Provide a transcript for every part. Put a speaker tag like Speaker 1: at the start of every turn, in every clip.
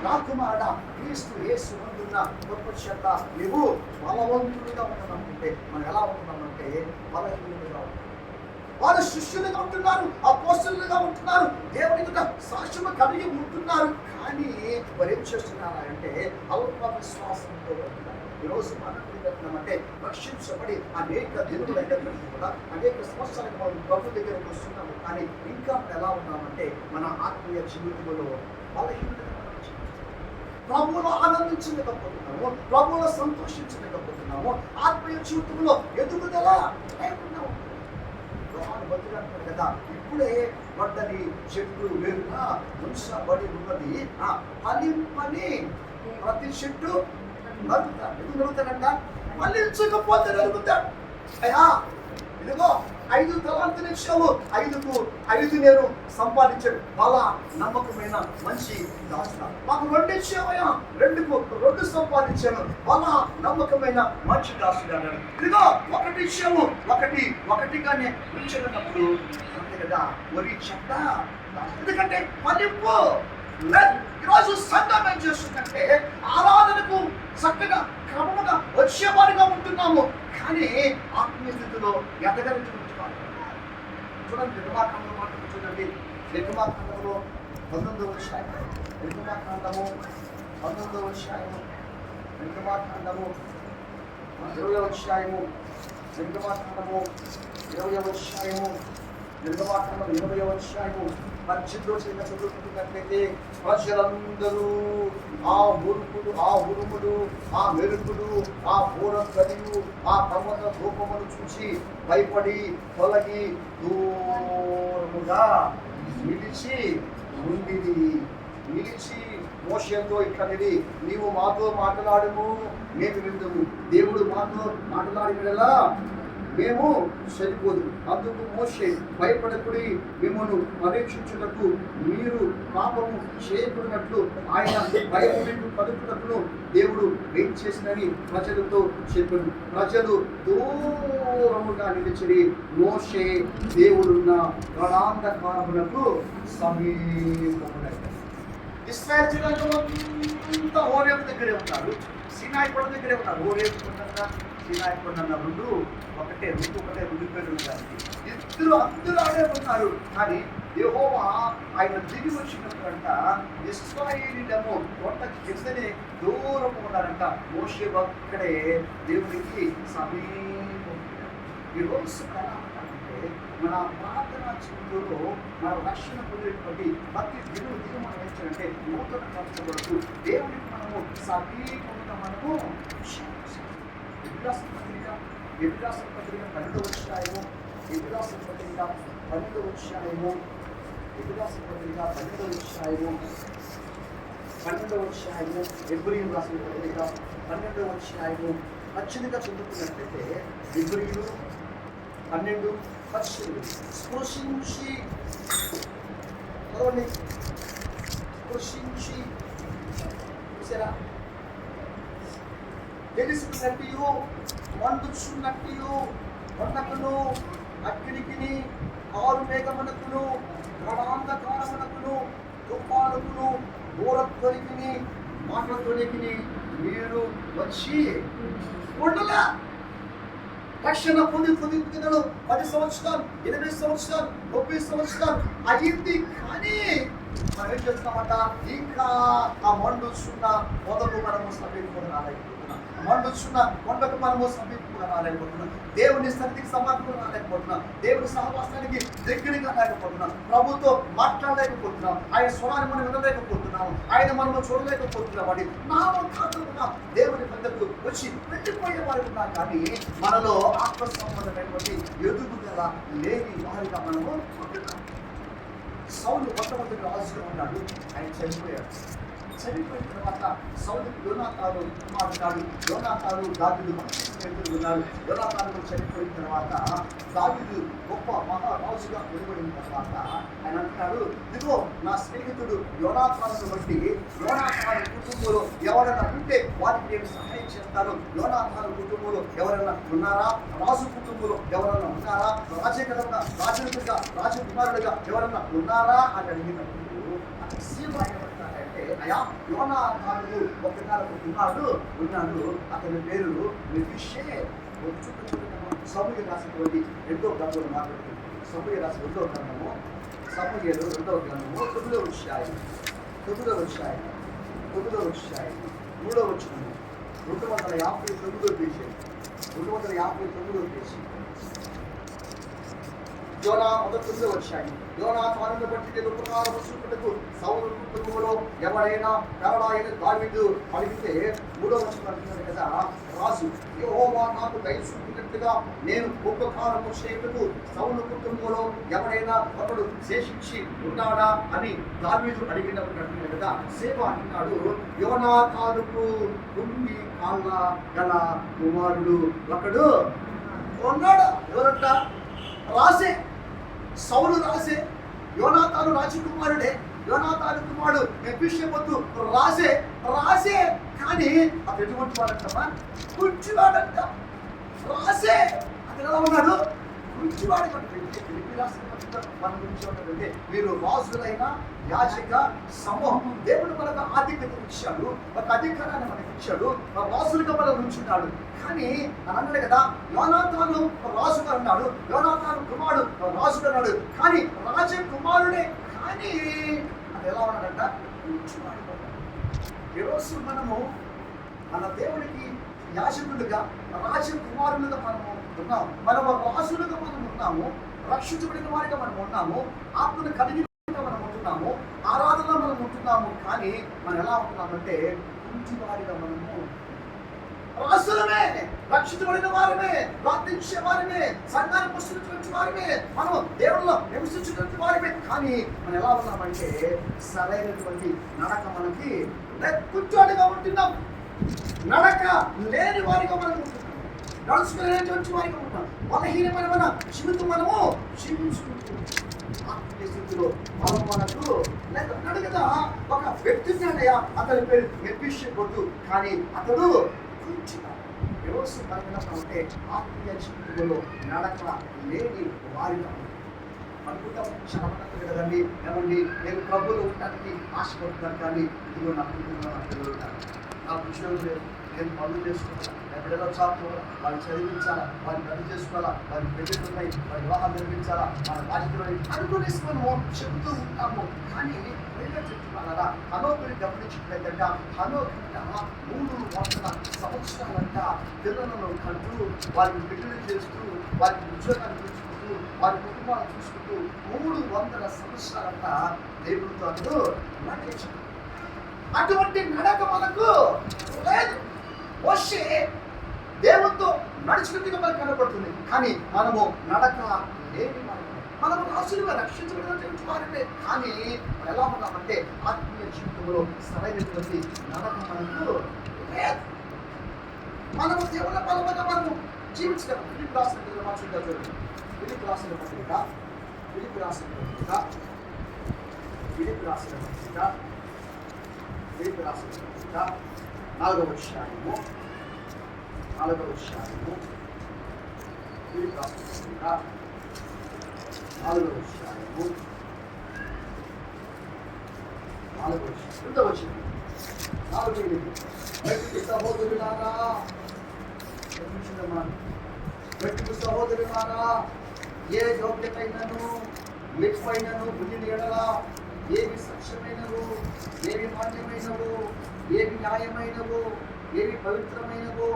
Speaker 1: నా కుమారుడా క్రీస్తు యేసు నందున్న గొప్ప చేత నీవు బలవంతుడిగా ఉంటున్నామంటే మనం ఎలా ఉంటున్నామంటే బలహీనులుగా ఉంటున్నాం. వాళ్ళు శిష్యులుగా ఉంటున్నారు, అపోస్తలులుగా ఉంటున్నారు, దేవుని యొక్క సాక్ష్యము కలిగి ఉంటున్నారు. కానీ వారు ఏం చేస్తున్నారా అంటే అల్ప విశ్వాసంతో ఉంటున్నారు. ఈరోజు మనం అంటే రక్షించబడి అనేక దినములు అయినప్పటికీ కూడా అనేక సంవత్సరాలకు మనం ప్రభు దగ్గరకు వస్తున్నాము. కానీ ఇంకా మనం ఎలా ఉన్నామంటే మన ఆత్మీయ జీవితంలో బలహీనతగా ప్రభువులో ఆనందించలేకపోతున్నాము, ప్రభువులో సంతోషించలేకపోతున్నాము, ఆత్మీయ జీవితంలో ఎదుగుదల లేకుండా బతుకంటారు కదా. ఇప్పుడే వడ్డని చెట్టు వేరుగా ఉంచబడి ఉన్నది, పని ప్రతి చెట్టు నరుగుతాడు. ఎందుకు నరుగుతాడంట? ఫలించకపోతే నరుగుతాడు. అయ్యా ఇదిగో 5 తలాంతులు ఇచ్చావు, 5కు 5 నేను సంపాదించాడు. అలా నమ్మకమైన మంచి దాసుడా. మాకు 2 ఇచ్చావయ్యా, 2కు 2 సంపాదించాను. అలా నమ్మకమైన మంచి దాసుడు అన్నాడు. ఇదిగో 1 ఇచ్చాము, ఒకటిగానే ఉంచినప్పుడు అంతే కదా ఒరి చెత్త. ఎందుకంటే ఫలింపు ఈరోజు సంఘం ఏం చేస్తుందంటే ఆరాధనకు చక్కగా క్రమముగా వచ్చేవారిగా ఉంటున్నాము, కానీ ఆత్మీయ స్థితిలో ఎదగలుగుతున్నాము. చూడండి నిర్మాకాండం మాటలు చూడండి. నిర్మాకాండంలో 19వ అధ్యాయం, నిర్మాకాండము 19వ అధ్యాయము, నిర్మాకాండము 20వ అధ్యాయము, నిర్మాకాండము 20వ అధ్యాయము, నిర్మాకాండం 20వ అధ్యాయము 18 చదువుకుంటున్నట్లయితే ప్రజలందరూ ఆ ఉరుములు, ఆ మెరుపులు, ఆ పూరగడియు, ఆ పర్వత రూపమును చూసి భయపడి తొలగి దూరముగా నిలిచి మోషేతో ఇట్లనిది, నీవు మాతో మాట్లాడము, మేము విందుము. దేవుడు మాతో మాట్లాడినలా మేము సరిపోదు. అందుకు మోషే భయపడకుడి, మిమ్మల్ని పరీక్షించుటకు మీరు పాపము చేయకున్నట్లు ఆయన భయపడి పలుకుటకును దేవుడు ఏం చేసినని ప్రజలతో చెప్పాడు. ప్రజలు దూరముగా నిలిచి మోషే దేవుడున్న గడాంధకారములకు సమీపమునైనారు. ఇశ్రాయేలు జనాంగమంతా హోరేబు దగ్గరే ఉన్నారు, సీనాయి కొండ దగ్గరే ఉన్నారు. హోరేబు కొండ, సీనాయి కొండ 2 ఒకటే, రెండు పేర్లు ఉంటాయి. అందరూ ఆడే ఉన్నారు. కానీ యెహోవా ఆయన దిగి వచ్చినప్పుడంట ఇశ్రాయేలీయులను కొండకి కిందనే దూరం ఉన్నారంట. మోషే ఒక్కడే దేవునికి సమీపం. ఈరోజు అంటే మన ప్రార్థనా జీవితంలో మన రక్షణ పొందినటువంటి ప్రతి దినం మనం ఏంటంటే నూతన పరచబడుతూ దేవునికి మనము సమీపంగా మనము ఎబిరాసు పత్రిక 12వ అధ్యాయము, ఎబిరాసు పత్రిక 12వ అధ్యాయము, ఎబిరాసు పత్రిక 12వ అధ్యాయము, హెబ్రీయులు రాసిన పత్రిక 12వ అధ్యాయము 18గా చదువుతున్నట్లయితే హెబ్రీయులు 12:18 స్పృశించి చూసారా, తెలుసుకున్నట్టు మండుచున్నట్టు కొండకును అగ్నికిని కారు మేఘమునకును గడాంధకారమునకును తుఫానుకును దూరధ్వనికి మాటధ్వనికి మీరు వచ్చి ఉండలా. రక్షణ పొంది 10 సంవత్సరాలు, 8 సంవత్సరాలు, 30 సంవత్సరాలు అయింది. కానీ మనం ఏం చేస్తామంట, ఇంకా ఆ మండుచున్న మొదలు మనము సమీపంగా రాలేకపోతున్నాం, మండుచున్న కొండకు మనము సమీపంగా రాలేకపోతున్నాం, దేవుని సన్నిధికి సమర్పణ రాలేకపోతున్నాం, దేవుని సహవాసానికి దగ్గరగా లేకపోతున్నాం, ప్రభుతో మాట్లాడలేకపోతున్నాం, ఆయన స్వరాన్ని మనం వినలేకపోతున్నాము, ఆయన మనము చూడలేకపోతున్నాం. అని నామకార్థముగా దేవుని పెద్దకు వచ్చి వెళ్ళిపోయే వారు ఉన్నాం. కానీ మనలో ఆత్మ సంబంధమైనటువంటి ఎదుగుదల లేని వారిగా మనము ఉంటున్నాం. సౌలు మొట్టమొదటి రాజుగా ఉన్నాడు, ఆయన చనిపోయాడు. చనిపోయిన తర్వాత సౌలుకి యోనాతాను కుమారుడు, యోనాతాను దావీదు మంచి ఉన్నారు. యోనాతాను చనిపోయిన తర్వాత దావీదు గొప్ప మహారాజుగా వెలువడిన తర్వాత ఆయన అంటున్నాడు, ఇదిగో నా స్నేహితుడు యోనాతాను బట్టి యోనాతాను కుటుంబంలో ఎవరైనా ఉంటే వారికి నేను సహాయం చేస్తాను. యోనాతాను కుటుంబంలో ఎవరైనా ఉన్నారా? రాజు కుటుంబంలో ఎవరైనా ఉన్నారా? రాజకీయంగా రాజకుమారుడుగా ఎవరైనా ఉన్నారా అని అడిగినప్పుడు సీమ ఏమంటారంటే, అయ్యా యోనాతాను కుమారుడు ఉన్నాడు, అతని పేరు మెఫీషే. సమూయేలు రాసినటువంటి 2వ గ్రంథంలో మాట్లాడుతుంది. సమూయేలు రాసిన 2వ గ్రంథము, సమూయేలు 2వ గ్రంథము 9వ అధ్యాయం 3వ వచనం 259 పేజీ. యోనా మొదటి 9వ అధ్యాయం. యోనాతానును బట్టి నేను ఉపకారము చూపుటకు సౌలు కుటుంబములో ఎవరైనా కరడాయన దావీదు అడిగితే 3వ వచనం అంటున్నాడు కదా, రాజు యెహోవా నాకు దయ చూపినట్టుగా నేను ఉపకారము చేయుటకు సౌలు కుటుంబంలో ఎవరైనా ఒకడు శేషించి ఉన్నాడా అని దావీదు అడిగినప్పుడు అంటున్నాడు కదా, సేవ అంటున్నాడు, యోనాతానుకు కుంటి కాళ్ళ గల కుమారుడు ఒకడు ఉన్నాడు. ఎవరంట? రాసే, సౌలు రాసే, యోనాతాను రాజకుమారుడే. యోనాతాను కుమారుడు మెఫీషోబెతు రాసే. కానీ అతను ఎటువంటి వాడంటమ్మా? కుంటివాడంట. రాసే అతను ఎలా ఉన్నాడు? కుంటివాడు. మన గురించి ఉన్నదంటే మీరు రాజులైన యాజక సమూహం, దేవుడు మనకు ఆధిక్యత ఇచ్చాడు, ఒక అధికారాన్ని మనకి ఇచ్చాడు, రాజులుగా మనం ఉంచున్నాడు. కానీ అని అన్నాడు కదా, యోనాతాను రాజుగా అన్నాడు, యోనాతాను కుమారుడు రాజుగా అన్నాడు, కానీ రాజకుమారుడే. కానీ అది ఎలా ఉన్నాడంట? ఈరోజు మనము మన దేవునికి యాజకులుగా రాజకుమారులుగా మనము ఉన్నాము, మనము రాజులుగా మనం ఉన్నాము, రక్షించబడిన వారిగా మనం ఉన్నాము, ఆత్మను కలిగి మనం ఉంటున్నాము, ఆరాధనలో మనం ఉంటున్నాము. కానీ మనం ఎలా ఉంటున్నామంటే కుంటి వారిగా మనము రాసులమే, రక్షించబడిన వారమే, ప్రార్థించే వారమే, సంఘాన్ని పుష్టించే వారమే, మనం దేవుళ్ళలో నివసించినటువంటి వారమే. కానీ మనం ఎలా ఉన్నామంటే సరైనటువంటి నడక మనకి కూర్చోడిగా ఉంటున్నాం, నడక లేని వారిగా మనం ఉంటున్నాం, నడుచుకునేటువంటి వారిగా ఉంటాం, బలహీనమైన మన జీవితం మనము జీవించుకుంటున్నాం. ఆత్మీయ స్థితిలో మనం మనకు అన్నాడు కదా, ఒక వ్యక్తి ఉన్నాడయ్యా, అతని పేరు మెఫీషోబెతు, కానీ అతడు ఈరోజు అంటే ఆత్మీయ జీవితంలో నడక లేని వారిగా అనుకుంటాం. శ్రమకు కదండి, ఏమండి నేను ప్రభువులో ఉండడానికి ఆశపడుతున్నాను, కానీ ఇదిగో నా కుటుంబంలో నా పిల్లలు ఉంటాను, నాకు ఉద్యోగం లేదు, నేను పనులు చేసుకుంటాను, ఎక్కడైనా చాపుకోవాలా, వారిని చదివించాలా, వారిని రద్దు చేసుకోవాలా, వారిని పెళ్లిళ్ళు ఉన్నాయి, వారి వివాహాలు నిర్మించాలా, మన బాధ్యతలు అనుకునేసి మనము చెబుతూ ఉంటాము. కానీ హనోకుని గమనించినట్లయితే హనోకంట 300 సంవత్సరాలంట పిల్లలను కంటూ, వారికి పెళ్లి చేస్తూ, వారికి ఉద్యోగాన్ని చూసుకుంటూ, వారి కుటుంబాలను చూసుకుంటూ 300 సంవత్సరాలంట దేవుడితో అతడు నడిచాడు. అటువంటి నడక మనకు లేదు. మోషే దేవుడితో నడుచుకుంటే మనకు కనపడుతుంది, కానీ మనము నడక లేని మనము రాసులుగా రక్షించబడినటువంటి వారినే. కానీ మనం ఎలా ఉన్నామంటే ఆత్మీయ జీవితంలో సరైనటువంటి నడక మనకు లేదు. మనము దేవుళ్ళ బలమైన మనము జీవించగలం. ఫిలిప్పీ రాసిన పత్రిక 4వ అధ్యాయము 4వ అధ్యాయము సహోదరులారా, ఏ యోగ్యతైనను మెప్పైనను బుద్ధిని ఎడల ఏవి సత్యమైనవు, ఏవి మాన్యమైనవు, ఏవి న్యాయమైనవు, ఏవి పవిత్రమైనవు,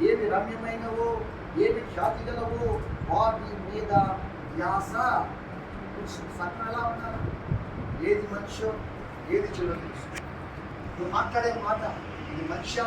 Speaker 1: ఏవి రమ్యమైనవు, ఏవి ఖ్యాతి గలవు, వాటి మీద ధ్యాస. సత్యం ఎలా ఉన్నారు? ఏది మనిషో ఏది చెడు తెలుసు. నువ్వు మాట్లాడే మాట ఇది మనిషి,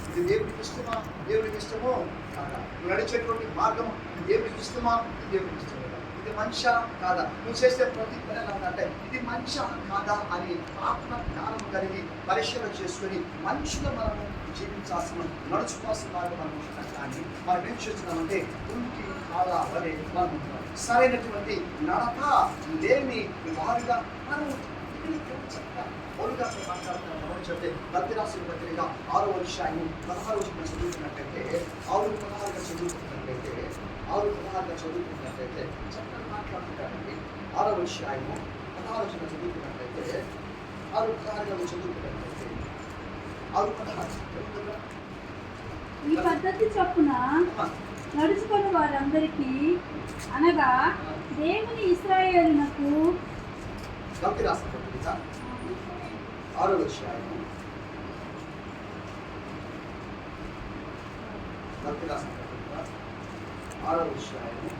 Speaker 1: ఇది దేవుడికి ఇష్టమా, దేవుడికి ఇష్టమో కాదా? నువ్వు నడిచేటువంటి మార్గం ఇది దేవుడికి ఇష్టమా, ఇది దేవుడికి ఇష్టమా, ఇది మనిషా కాదా? నువ్వు చేసే ప్రతి పని ఎలా ఉందంటే ఇది మనిషా కాదా అని ఆత్మ జ్ఞానం కలిగి పరిశీలన చేసుకొని మనుషులు మనము జీవించాల్సిన నడుచుకోవాల్సిన వారు మనం ఉంటున్నాం. కానీ మనం ఏం చేస్తున్నామంటే కుంటి కాళ్ళ వలె మనం ఉంటున్నాం. సరైనటువంటి నడక లేని వారిగా మనం మాట్లాడుతున్నాం. మనం చెప్తే గద్ది రాసిన పత్రిక 6వ అధ్యాయము 16వ వచనం చదువుతున్నట్లయితే 6:16 చదువుతున్నట్లయితే చక్కగా మాట్లాడుతుంటారండి. 6వ అధ్యాయము 16వ వచనం చదువుతున్నట్లయితే 6 చదువుకుంటే 6:16
Speaker 2: ఈ పద్ధతి చొప్పున నడుచుకుని వారందరికీ అనగా దేవుని ఇశ్రాయేలునకు
Speaker 1: గల్తీ రాసిన పత్రిక 6వ అధ్యాయము గల్తీ రాసిన పత్రిక 6వ అధ్యాయము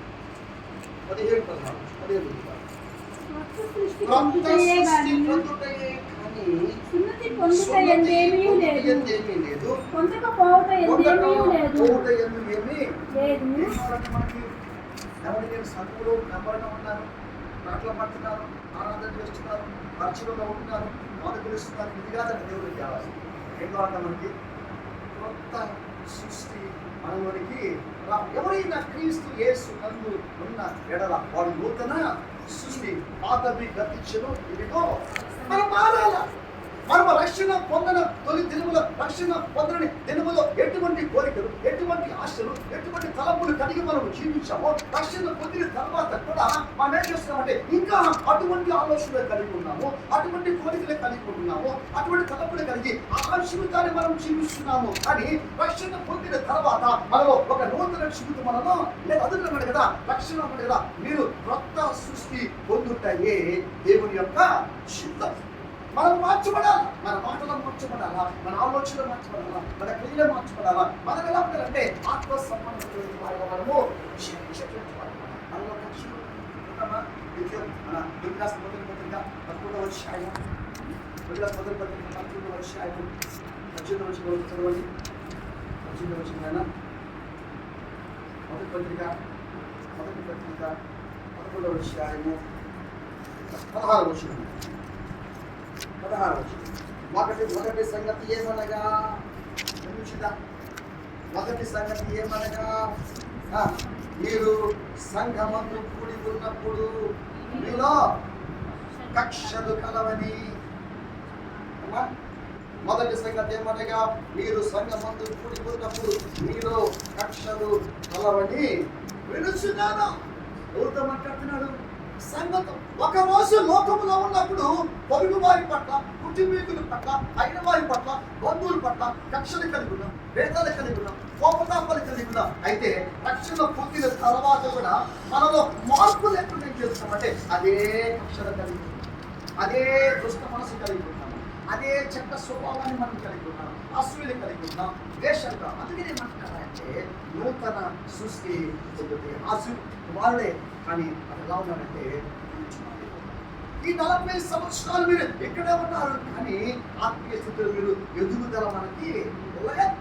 Speaker 1: 17-16
Speaker 2: కొత్త సృష్టి పొందుటయే గాని సున్నతి పొందుట ఎందేమీ లేదు, పొందకపోవుట ఎందేమీ లేదు.
Speaker 1: ఎవరికి సంఘంలో నెమ్మదిగా ఉన్నారు, మాటలు పడుతున్నారు, ఆరాధన చేస్తున్నారు, పరిచయంలో ఉంటున్నారు, మాకు తెలుస్తున్నారు. ఇది కాదండి దేవుడికి కావాలి. ఏం కావాలంటే మనకి కొత్త సృష్టి మనలోనికి ఎవరైనా క్రీస్తు యేసు నందు ఉన్న ఎడల వాడు నూతన సృష్టి, పాతవి గతించను, ఇదిగో మనం మారాల. మనం రక్షణ పొందిన తొలి దినముల రక్షణ పొందని దినములో ఎటువంటి కోరికలు, ఎటువంటి ఆశలు, ఎటువంటి తలపులు కలిగి మనం జీవించామో, రక్షణ పొందిన తర్వాత కూడా మనం ఏం చేస్తున్నామంటే ఇంకా అటువంటి ఆలోచనలు కలిగి ఉన్నాము, అటువంటి కోరికలు కలిగి ఉన్నాము, అటువంటి తలపులు కలిగి ఆ జీవితాన్ని మనం జీవిస్తున్నాము. కానీ రక్షణ పొందిన తర్వాత మనలో ఒక నూతన జీవితం మనలో లేదు. అదున్నాడు కదా, రక్షణ అన్నాడు కదా, మీరు కొత్త సృష్టి పొందుతాయే దేవుని యొక్క చిత్తం. మనం మార్చబడాలా, మన మాటలు మార్చబడాలా, మన ఆలోచనలు మార్చబడాలా, మన క్రియలు మార్చబడాలా. మనం ఎలా ఉండాలంటే ఆత్మ సంబంధం మనము జీవించేటువంటి మనలో మన దుర్గాస్ మొదటి పత్రిక 11వ అధ్యాయం, దుర్గాస్ మొదటి పత్రిక 11వ అధ్యాయం 18వ వచనం చదవండి. 18వ వచనం మొదటి పత్రిక 11వ అధ్యాయము 16వ వచనం. మొదటి సంగతి ఏమనగా, మొదటి సంగతి ఏమనగా మీరు సంఘమందు కూడి ఉన్నప్పుడు మీలో కక్షలు కలవని. మొదటి సంగతి ఏమనగా మీరు సంఘమందు కూడి ఉన్నప్పుడు మీలో కక్షలు కలవని వినుచున్నాను. ఎవరితో మాట్లాడుతున్నాడు? సంగతం. ఒక రోజు లోకంలో ఉన్నప్పుడు పొరుగు వారి పట్ల, కుటుంబీకుల పట్ల, అయిన వారి పట్ల, బంధువుల పట్ల కక్షలు కలిగి ఉన్నాం, భేదాలు కలిగి ఉన్నాం, కోపతాపాలు కలిగి ఉన్నాం. అయితే రక్షణ పొందిన తర్వాత కూడా మనలో మార్పు లేకుండా ఏం చేస్తున్నామంటే అదే కక్షలు కలిగి ఉన్నాం, అదే దుష్ట మనసు కలిగి ఉన్నాము, అదే చెడ్డ స్వభావాన్ని మనం కలిగి ఉన్నాం, అసూయలు కలిగి ఉన్నాం, ద్వేషంగా. అందుకనే ఏమంటారంటే నూతన సృష్టి పొందుతాయి. అసూయ వాళ్ళే. కానీ అది ఎలా ఉన్నారంటే ఈ 40 సంవత్సరాలు మీరు ఎక్కడే ఉన్నారు, కానీ ఆత్మీయ స్థితిలో మీరు ఎదుగుదల మనకి లేదు.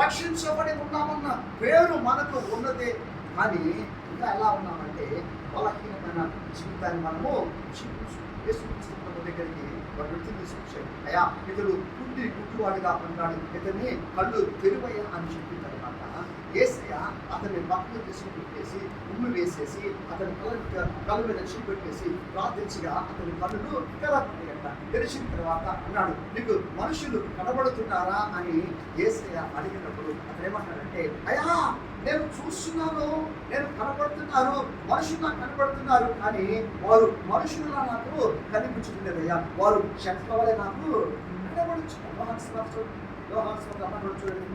Speaker 1: రక్షించబడి ఉన్నామన్న పేరు మనకు ఉన్నదే, కానీ ఇంకా ఎలా ఉన్నామంటే బలహీనమైన జీవితాన్ని మనము యేసుక్రీస్తు దగ్గరికి వాడు వ్యక్తి తీసుకొచ్చాడు. అయ్యా ఇతడు గుడ్డివాడిగా ఉన్నాడు, ఇతన్ని కళ్ళు తెరువయ్యా అని చెప్పిన తర్వాత యేసయ్య అతన్ని పక్కన తీసుకుని పెట్టేసి ఉమ్మి వేసేసి అతని కళ్ళు మీద చీపెట్టేసి ప్రార్థించగా అతని కళ్ళు తెరపడ్డాయంట. తెరిచిన తర్వాత అన్నాడు, నీకు మనుషులు కనబడుతున్నారా అని యేసయ్య అడిగినప్పుడు అతను ఏమంటాడంటే, అయ్యా నేను చూస్తున్నాను, నేను కనబడుతున్నారు, మనుషులు నాకు కనబడుతున్నారు, కానీ వారు మనుషులుగా నాకు కనిపించట్లేదయ్యా, వారు శక్తి వల్లే నాకు కనబడుతున్నారు. యోహాను సువార్త చూడండి.